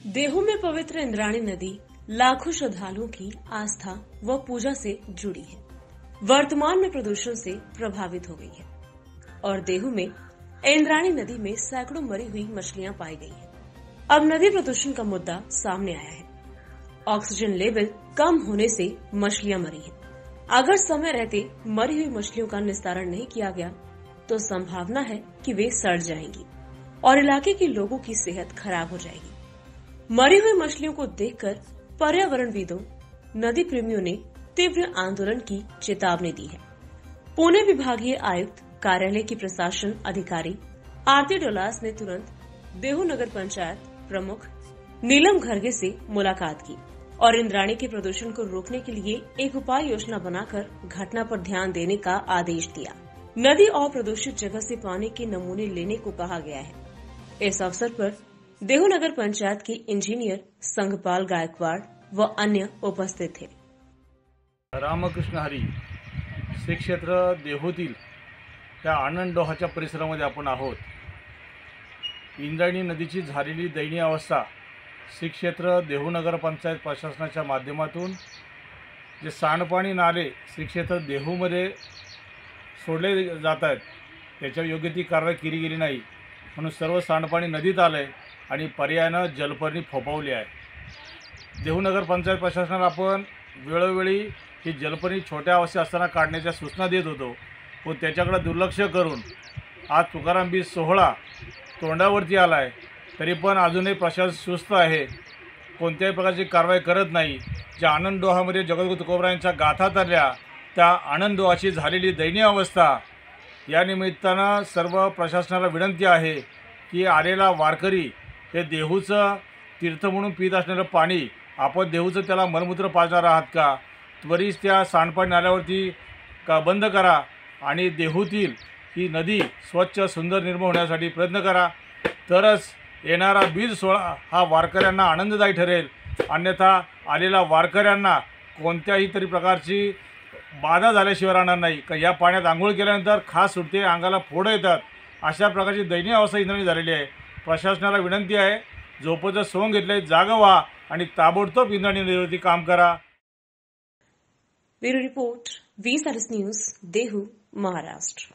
देहू में पवित्र इंद्राणी नदी लाखों श्रद्धालुओं की आस्था व पूजा से जुड़ी है। वर्तमान में प्रदूषण से प्रभावित हो गई है और देहू में इंद्राणी नदी में सैकड़ों मरी हुई मछलियां पाई गई हैं। अब नदी प्रदूषण का मुद्दा सामने आया है। ऑक्सीजन लेवल कम होने से मछलियां मरी हैं। अगर समय रहते मरी हुई मछलियों का निस्तारण नहीं किया गया तो संभावना है कि वे सड़ जाएंगी और इलाके के लोगों की सेहत खराब हो जाएगी। मरी हुई मछलियों को देखकर पर्यावरणविदों, नदी प्रेमियों ने तीव्र आंदोलन की चेतावनी दी है। पुणे विभागीय आयुक्त कार्यालय की प्रशासन अधिकारी आरती डोलास ने तुरंत देहू नगर पंचायत प्रमुख नीलम घरगे से मुलाकात की और इंद्राणी के प्रदूषण को रोकने के लिए एक उपाय योजना बनाकर घटना पर ध्यान देने का आदेश दिया। नदी और प्रदूषित जगह से पानी के नमूने लेने को कहा गया है। इस अवसर पर देहू नगर पंचायत के इंजीनियर संघपाल गायकवाड़ व अन्य उपस्थित थे। रामकृष्ण हरी श्री क्षेत्र देहूतील त्या आनंदडोहाच्या परिसरामध्ये आपण आहोत। इंद्राणी नदीची झालेली दयनीय अवस्था श्री क्षेत्र देहू नगर पंचायत प्रशासनाच्या माध्यमातून जे सांडपाणी नाले श्री क्षेत्र देहूमध्ये सोडले जात आहेत त्याच्यावर योग्य ती कारवाई केली गेली नाही, म्हणून सर्व सांडपाणी नदीत आलंय आणि पर्यायानं जलपर्णी फोपावली आहे। देहू नगर पंचायत प्रशासनाला आपण वेळोवेळी ही जलपर्णी छोट्या अवस्थेत असताना काढण्याच्या सूचना देत होतो, पण त्याच्याकडे दुर्लक्ष करून आज तुकाराम बीज सोहळा तोंडावरती आला आहे, तरी पण अजूनही प्रशासन सुस्त आहे, कोणत्याही प्रकारची कारवाई करत नाही। ज्या आनंदडोहामध्ये जगद्गुरू तुकोबरायांच्या गाथा तरल्या त्या आनंदडोहाची झालेली दयनीय अवस्था, या निमित्तानं सर्व प्रशासनाला विनंती आहे की आलेला वारकरी हे देहूचं तीर्थ म्हणून पीत असणारं पाणी आपण देहूचं त्याला मलमूत्र पाजणार आहात का? त्वरित त्या सांडपाणी नाल्यावरती बंद करा आणि देहूतील ही नदी स्वच्छ सुंदर निर्मळ होण्यासाठी प्रयत्न करा, तरच येणारा बीज सोहळा हा वारकऱ्यांना आनंददायी ठरेल। अन्यथा आलेल्या वारकऱ्यांना कोणत्याही तरी प्रकारची बाधा झाल्याशिवाय राहणार नाही। का या पाण्यात आंघोळ केल्यानंतर खास सुटते, अंगाला फोड येतात, अशा प्रकारची दयनीय अवस्था इंद्राणी झालेली आहे। प्रशासनाला विनंती आहे, झोपेचं सोंग घेतलंय, जागा व्हा आणि ताबडतोब इंद्राणी नदीवरती काम करा। Bureau report, V news, Dehu, Maharashtra.